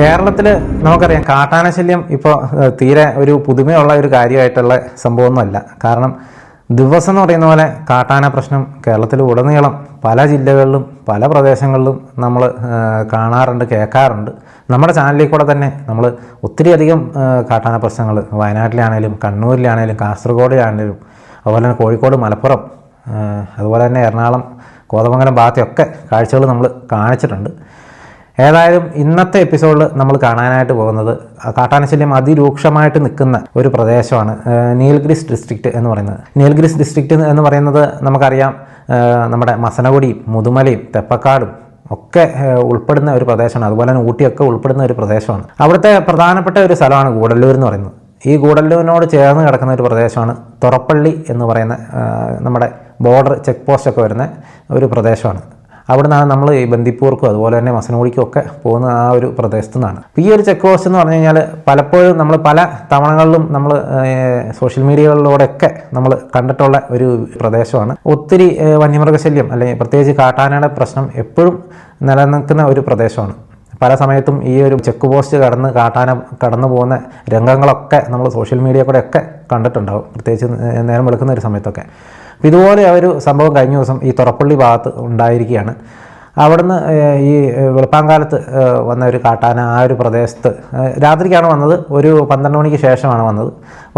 കേരളത്തിൽ നമുക്കറിയാം കാട്ടാനശല്യം ഇപ്പോൾ തീരെ ഒരു പുതുമയുള്ള ഒരു കാര്യമായിട്ടുള്ള സംഭവമൊന്നുമല്ല. കാരണം ദിവസം എന്ന് പറയുന്ന പോലെ കാട്ടാന പ്രശ്നം കേരളത്തിൽ ഉടനീളം പല ജില്ലകളിലും പല പ്രദേശങ്ങളിലും നമ്മൾ കാണാറുണ്ട്, കേൾക്കാറുണ്ട്. നമ്മുടെ ചാനലിൽ കൂടെ തന്നെ നമ്മൾ ഒത്തിരി അധികം കാട്ടാന പ്രശ്നങ്ങൾ വയനാട്ടിലാണേലും കണ്ണൂരിലാണേലും കാസർഗോഡിലാണേലും അതുപോലെ തന്നെ കോഴിക്കോട്, മലപ്പുറം, അതുപോലെ തന്നെ എറണാകുളം, കോതമംഗലം ഭാഗത്തൊക്കെ കാഴ്ചകൾ നമ്മൾ കാണിച്ചിട്ടുണ്ട്. ഏതായാലും ഇന്നത്തെ എപ്പിസോഡിൽ നമ്മൾ കാണാനായിട്ട് പോകുന്നത് കാട്ടാനശല്യം അതിരൂക്ഷമായിട്ട് നിൽക്കുന്ന ഒരു പ്രദേശമാണ് നീൽഗിരിസ് ഡിസ്ട്രിക്റ്റ് എന്ന് പറയുന്നത്. നീൽഗിരിസ് ഡിസ്ട്രിക്റ്റ് എന്ന് പറയുന്നത് നമുക്കറിയാം നമ്മുടെ മസനഗുഡിയും മുതുമലയും തെപ്പക്കാടും ഒക്കെ ഉൾപ്പെടുന്ന ഒരു പ്രദേശമാണ്. അതുപോലെ തന്നെ ഊട്ടിയൊക്കെ ഉൾപ്പെടുന്ന ഒരു പ്രദേശമാണ്. അവിടുത്തെ പ്രധാനപ്പെട്ട ഒരു സ്ഥലമാണ് ഗൂഡല്ലൂർ എന്ന് പറയുന്നത്. ഈ ഗൂഡല്ലൂരിനോട് ചേർന്ന് കിടക്കുന്ന ഒരു പ്രദേശമാണ് തുറപ്പള്ളി എന്ന് പറയുന്ന നമ്മുടെ ബോർഡർ ചെക്ക് പോസ്റ്റൊക്കെ വരുന്ന ഒരു പ്രദേശമാണ്. അവിടെ നിന്നാണ് നമ്മൾ ഈ ബന്ദിപ്പൂർക്കും അതുപോലെ തന്നെ മസനഗുഡിക്കും ഒക്കെ പോകുന്ന ആ ഒരു പ്രദേശത്തു നിന്നാണ്. അപ്പോൾ ഈ ഒരു ചെക്ക് പോസ്റ്റ് എന്ന് പറഞ്ഞു കഴിഞ്ഞാൽ പലപ്പോഴും നമ്മൾ പല തവണകളിലും നമ്മൾ സോഷ്യൽ മീഡിയകളിലൂടെയൊക്കെ നമ്മൾ കണ്ടിട്ടുള്ള ഒരു പ്രദേശമാണ്. ഒത്തിരി വന്യമൃഗശല്യം അല്ലെങ്കിൽ പ്രത്യേകിച്ച് കാട്ടാനയുടെ പ്രശ്നം എപ്പോഴും നിലനിൽക്കുന്ന ഒരു പ്രദേശമാണ്. പല സമയത്തും ഈ ഒരു ചെക്ക് പോസ്റ്റ് കാട്ടാന കടന്നു പോകുന്ന രംഗങ്ങളൊക്കെ നമ്മൾ സോഷ്യൽ മീഡിയ കൂടെ ഒക്കെ കണ്ടിട്ടുണ്ടാവും, പ്രത്യേകിച്ച് നേരം വെളുക്കുന്ന ഒരു സമയത്തൊക്കെ. ഇതുപോലെ ഒരു സംഭവം കഴിഞ്ഞ ദിവസം ഈ തുറപ്പള്ളി ഭാഗത്ത് ഉണ്ടായിരിക്കുകയാണ്. അവിടുന്ന് ഈ വെളുപ്പാങ്കാലത്ത് വന്ന ഒരു കാട്ടാന ആ ഒരു പ്രദേശത്ത് രാത്രിക്കാണ് വന്നത്. ഒരു 12 മണിക്ക് ശേഷമാണ്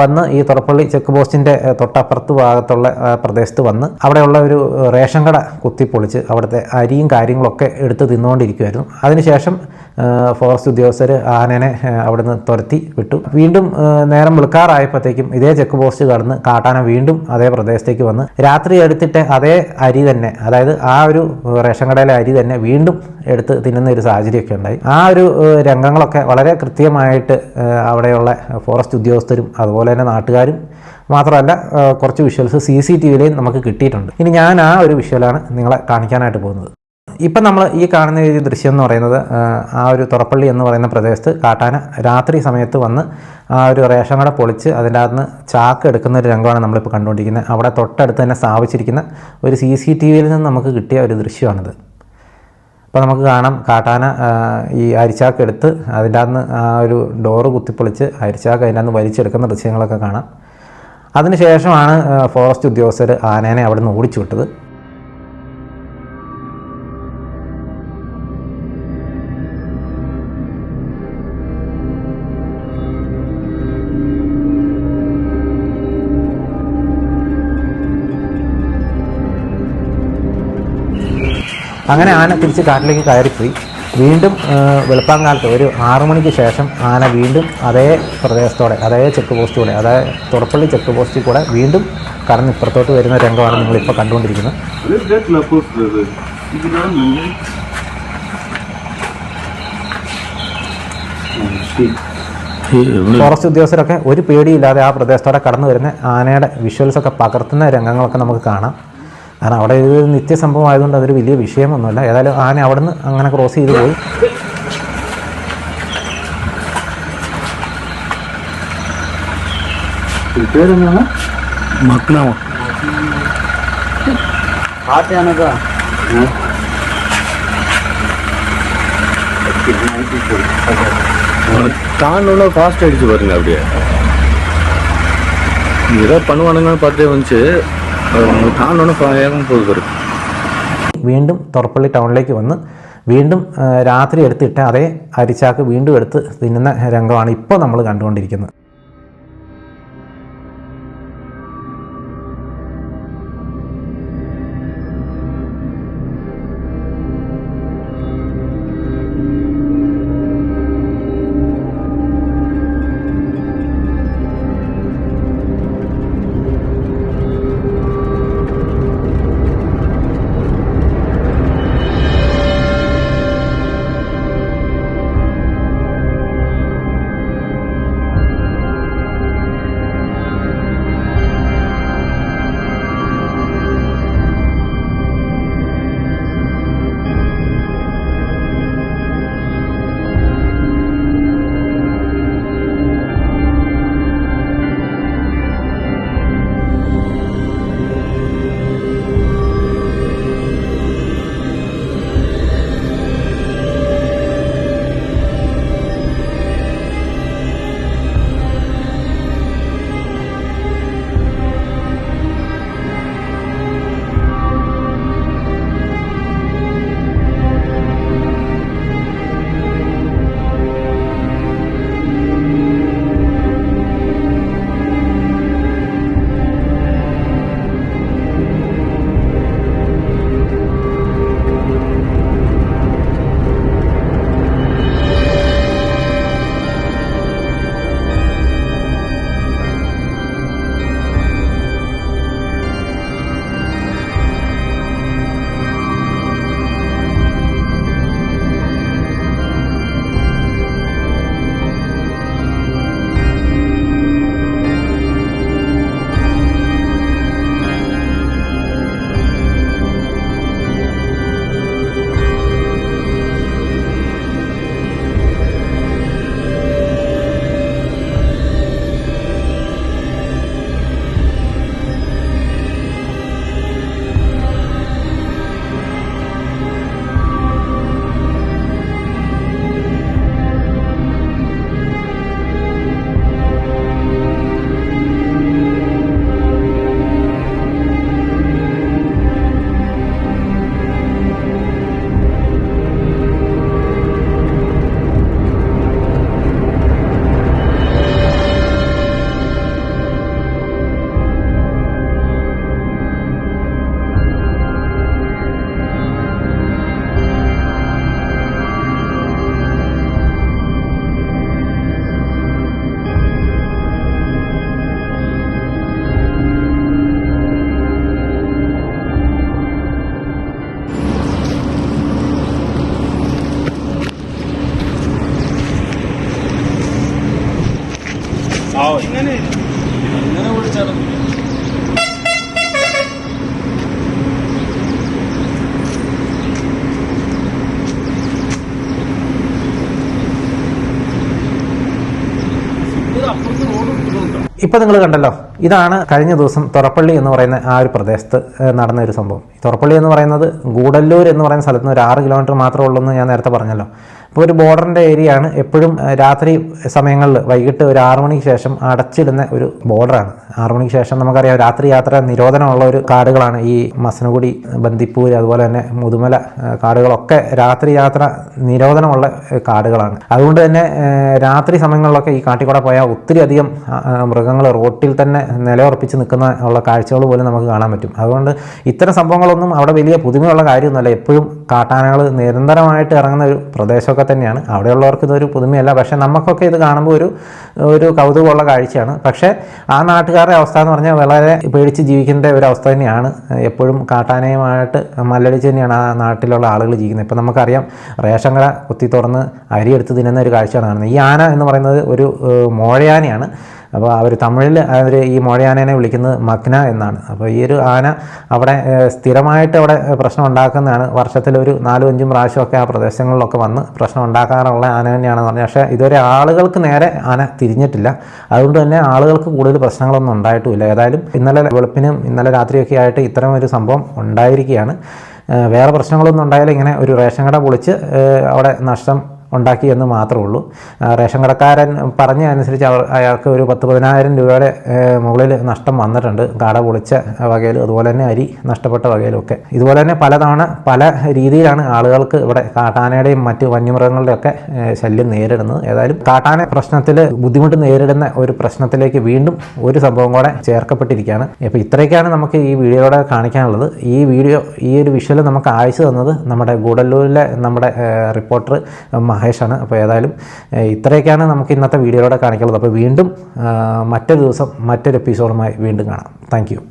വന്ന് ഈ തുറപ്പള്ളി ചെക്ക് പോസ്റ്റിൻ്റെ തൊട്ടപ്പുറത്ത് ഭാഗത്തുള്ള പ്രദേശത്ത് വന്ന് അവിടെയുള്ള ഒരു റേഷൻ കട കുത്തിപ്പൊളിച്ച് അവിടുത്തെ അരിയും കാര്യങ്ങളൊക്കെ എടുത്ത് തിന്നുകൊണ്ടിരിക്കുമായിരുന്നു. അതിനുശേഷം ഫോറസ്റ്റ് ഉദ്യോഗസ്ഥർ ആനനെ അവിടുന്ന് തുരത്തി വിട്ടു. വീണ്ടും നേരം വെളുക്കാറായപ്പോഴത്തേക്കും ഇതേ ചെക്ക് പോസ്റ്റ് കടന്ന് കാട്ടാന വീണ്ടും അതേ പ്രദേശത്തേക്ക് വന്ന് രാത്രി എടുത്തിട്ട് അതേ അരി തന്നെ, അതായത് ആ ഒരു റേഷൻ കടയിലെ അരി തന്നെ വീണ്ടും എടുത്ത് തിന്നുന്ന ഒരു സാഹചര്യമൊക്കെ ഉണ്ടായി. ആ ഒരു രംഗങ്ങളൊക്കെ വളരെ കൃത്യമായിട്ട് അവിടെയുള്ള ഫോറസ്റ്റ് ഉദ്യോഗസ്ഥരും അതുപോലെ തന്നെ നാട്ടുകാരും മാത്രമല്ല കുറച്ച് വിഷ്വൽസ് CCTVയിലും നമുക്ക് കിട്ടിയിട്ടുണ്ട്. ഇനി ഞാൻ ആ ഒരു വിഷ്വലാണ് നിങ്ങളെ കാണിക്കാനായിട്ട് പോകുന്നത്. ഇപ്പം നമ്മൾ ഈ കാണുന്ന ഒരു ദൃശ്യം എന്ന് പറയുന്നത് ആ ഒരു തുറപ്പള്ളി എന്ന് പറയുന്ന പ്രദേശത്ത് കാട്ടാന രാത്രി സമയത്ത് വന്ന് ആ ഒരു റേഷൻ കട പൊളിച്ച് അതിൻ്റെ അകത്ത് ചാക്ക് എടുക്കുന്ന ഒരു രംഗമാണ് നമ്മളിപ്പോൾ കണ്ടുകൊണ്ടിരിക്കുന്നത്. അവിടെ തൊട്ടടുത്ത് തന്നെ സ്ഥാപിച്ചിരിക്കുന്ന ഒരു CCTVയിൽ നിന്ന് നമുക്ക് കിട്ടിയ ഒരു ദൃശ്യമാണിത്. അപ്പോൾ നമുക്ക് കാണാം കാട്ടാന ഈ അരിച്ചാക്ക് എടുത്ത് അതിൻ്റെ അകത്ത് ആ ഒരു ഡോറ് കുത്തിപ്പൊളിച്ച് അരിച്ചാക്ക് അതിൻ്റെ അകത്ത് വലിച്ചെടുക്കുന്ന ദൃശ്യങ്ങളൊക്കെ കാണാം. അതിനുശേഷമാണ് ഫോറസ്റ്റ് ഉദ്യോഗസ്ഥർ ആനേനെ അവിടെ നിന്ന് ഓടിച്ചു വിട്ടത്. അങ്ങനെ ആന തിരിച്ച് കാട്ടിലേക്ക് കയറിപ്പോയി. വീണ്ടും വെളുപ്പാങ്കാലത്ത് ഒരു 6 മണിക്ക് ശേഷം ആന വീണ്ടും അതേ പ്രദേശത്തോടെ അതേ ചെക്ക് പോസ്റ്റിലൂടെ അതായത് തുറപ്പള്ളി ചെക്ക് പോസ്റ്റിൽ കൂടെ വീണ്ടും കടന്ന് ഇപ്പുറത്തോട്ട് വരുന്ന രംഗമാണ് നിങ്ങളിപ്പോൾ കണ്ടുകൊണ്ടിരിക്കുന്നത്. ഫോറസ്റ്റ് ഉദ്യോഗസ്ഥരൊക്കെ ഒരു പേടിയില്ലാതെ ആ പ്രദേശത്തോടെ കടന്നു വരുന്ന ആനയുടെ വിഷ്വൽസൊക്കെ പകർത്തുന്ന രംഗങ്ങളൊക്കെ നമുക്ക് കാണാം. കാരണം അവിടെ ഒരു നിത്യസംഭവം ആയതുകൊണ്ട് അതൊരു വലിയ വിഷയമൊന്നുമല്ല. ഏതായാലും ആന അവിടെ നിന്ന് അങ്ങനെ ക്രോസ് ചെയ്ത് പോയി. தாண்டோட ஃபாஸ்ட் ஆயிடுச்சு பாருங்க. அப்படியே ஏதோ பண்ணுவானுங்கன்னு பார்த்தே வந்துச்சு. വീണ്ടും തുറപ്പള്ളി ടൗണിലേക്ക് വന്ന് വീണ്ടും രാത്രി എടുത്തിട്ട് അതേ അരിച്ചാക്ക് വീണ്ടും എടുത്ത് തിന്നുന്ന രംഗമാണ് ഇപ്പോൾ നമ്മൾ കണ്ടുകൊണ്ടിരിക്കുന്നത്. ഇപ്പോൾ നിങ്ങൾ കണ്ടല്ലോ, ഇതാണ് കഴിഞ്ഞ ദിവസം തൊറപ്പള്ളി എന്ന് പറയുന്ന ആ ഒരു പ്രദേശത്ത് നടന്ന ഒരു സംഭവം. തൊറപ്പള്ളി എന്ന് പറയുന്നത് ഗൂഡല്ലൂർ എന്ന് പറയുന്ന സ്ഥലത്ത് നിന്ന് ഒരു 6 കിലോമീറ്റർ മാത്രമേ ഉള്ളൂ എന്ന് ഞാൻ നേരത്തെ പറഞ്ഞല്ലോ. അപ്പോൾ ഒരു ബോർഡറിൻ്റെ ഏരിയ ആണ്. എപ്പോഴും രാത്രി സമയങ്ങളിൽ വൈകിട്ട് ഒരു 6 മണിക്ക് ശേഷം അടച്ചിടുന്ന ഒരു ബോർഡറാണ്. 6 മണിക്ക് ശേഷം നമുക്കറിയാം രാത്രി യാത്ര നിരോധനമുള്ള ഒരു കാടുകളാണ് ഈ മസനഗുഡി, ബന്ദിപ്പൂർ, അതുപോലെ തന്നെ മുതുമല കാടുകളൊക്കെ രാത്രി യാത്ര നിരോധനമുള്ള കാടുകളാണ്. അതുകൊണ്ട് തന്നെ രാത്രി സമയങ്ങളിലൊക്കെ ഈ കാട്ടിക്കൂടെ പോയാൽ ഒത്തിരി അധികം മൃഗങ്ങൾ റോട്ടിൽ തന്നെ നിലയുറപ്പിച്ച് നിൽക്കുന്ന ഉള്ള കാഴ്ചകൾ പോലും നമുക്ക് കാണാൻ പറ്റും. അതുകൊണ്ട് ഇത്തരം സംഭവങ്ങളൊന്നും അവിടെ വലിയ പുതുമയുള്ള കാര്യമൊന്നുമല്ല. എപ്പോഴും കാട്ടാനകൾ നിരന്തരമായിട്ട് ഇറങ്ങുന്ന ഒരു പ്രദേശമൊക്കെ തന്നെയാണ്. അവിടെയുള്ളവർക്ക് ഇതൊരു പുതുമയല്ല. പക്ഷേ നമുക്കൊക്കെ ഇത് കാണുമ്പോൾ ഒരു കൗതുകമുള്ള കാഴ്ചയാണ്. പക്ഷേ ആ നാട്ടുകാരുടെ അവസ്ഥ എന്ന് പറഞ്ഞാൽ വളരെ പേടിച്ച് ജീവിക്കേണ്ട ഒരു അവസ്ഥ തന്നെയാണ്. എപ്പോഴും കാട്ടാനയുമായിട്ട് മല്ലടിച്ച് തന്നെയാണ് ആ നാട്ടിലുള്ള ആളുകൾ ജീവിക്കുന്നത്. ഇപ്പം നമുക്കറിയാം, റേഷൻ കട കുത്തി തുറന്ന് അരിയെടുത്ത് തിന്നുന്ന ഒരു കാഴ്ചയാണ് കാണുന്നത്. ഈ ആന എന്ന് പറയുന്നത് ഒരു മോഴയാനയാണ്. അപ്പോൾ അവർ തമിഴിൽ അവർ ഈ മോഴയാനേനെ വിളിക്കുന്നത് മഗ്ന എന്നാണ്. അപ്പോൾ ഈ ഒരു ആന അവിടെ സ്ഥിരമായിട്ട് അവിടെ പ്രശ്നം ഉണ്ടാക്കുന്നതാണ്. വർഷത്തിലൊരു 4-5 പ്രാവശ്യമൊക്കെ ആ പ്രദേശങ്ങളിലൊക്കെ വന്ന് പ്രശ്നം ഉണ്ടാക്കാറുള്ള ആന തന്നെയാണെന്ന് പറഞ്ഞാൽ, പക്ഷേ ഇതുവരെ ആളുകൾക്ക് നേരെ ആന തിരിഞ്ഞിട്ടില്ല. അതുകൊണ്ട് തന്നെ ആളുകൾക്ക് കൂടുതൽ പ്രശ്നങ്ങളൊന്നും ഉണ്ടായിട്ടുമില്ല. ഏതായാലും ഇന്നലെ വെളുപ്പിനും ഇന്നലെ രാത്രിയൊക്കെ ആയിട്ട് ഇത്തരം ഒരു സംഭവം ഉണ്ടായിരിക്കുകയാണ്. വേറെ പ്രശ്നങ്ങളൊന്നും ഉണ്ടായാലും ഇങ്ങനെ ഒരു റേഷൻ കട പൊളിച്ച് അവിടെ നഷ്ടം ഉണ്ടാക്കി എന്ന് മാത്രമേ ഉള്ളൂ. റേഷൻ കടക്കാരൻ പറഞ്ഞ അനുസരിച്ച് അയാൾക്ക് ഒരു 10-15 രൂപയുടെ മുകളിൽ നഷ്ടം വന്നിട്ടുണ്ട്, കട പൊളിച്ച വകയിൽ, അതുപോലെ തന്നെ അരി നഷ്ടപ്പെട്ട വകയിലൊക്കെ. ഇതുപോലെ തന്നെ പലതവണ പല രീതിയിലാണ് ആളുകൾക്ക് ഇവിടെ കാട്ടാനയുടെയും മറ്റ് വന്യമൃഗങ്ങളുടെയും ഒക്കെ ശല്യം നേരിടുന്നത്. ഏതായാലും കാട്ടാന പ്രശ്നത്തിൽ ബുദ്ധിമുട്ട് നേരിടുന്ന ഒരു പ്രശ്നത്തിലേക്ക് വീണ്ടും ഒരു സംഭവം കൂടെ ചേർക്കപ്പെട്ടിരിക്കുകയാണ്. അപ്പോൾ ഇത്രയൊക്കെയാണ് നമുക്ക് ഈ വീഡിയോയുടെ കാണിക്കാനുള്ളത്. ഈ ഒരു വിഷ്വൽ നമുക്ക് അയച്ചു തന്നത് നമ്മുടെ ഗൂഡല്ലൂരിലെ നമ്മുടെ റിപ്പോർട്ടർ മഹേഷാണ്. അപ്പോൾ ഏതായാലും ഇത്രയൊക്കെയാണ് നമുക്ക് ഇന്നത്തെ വീഡിയോയിലൂടെ കാണിക്കുള്ളത്. അപ്പോൾ വീണ്ടും മറ്റൊരു ദിവസം മറ്റൊരു എപ്പിസോഡുമായി വീണ്ടും കാണാം. Thank you.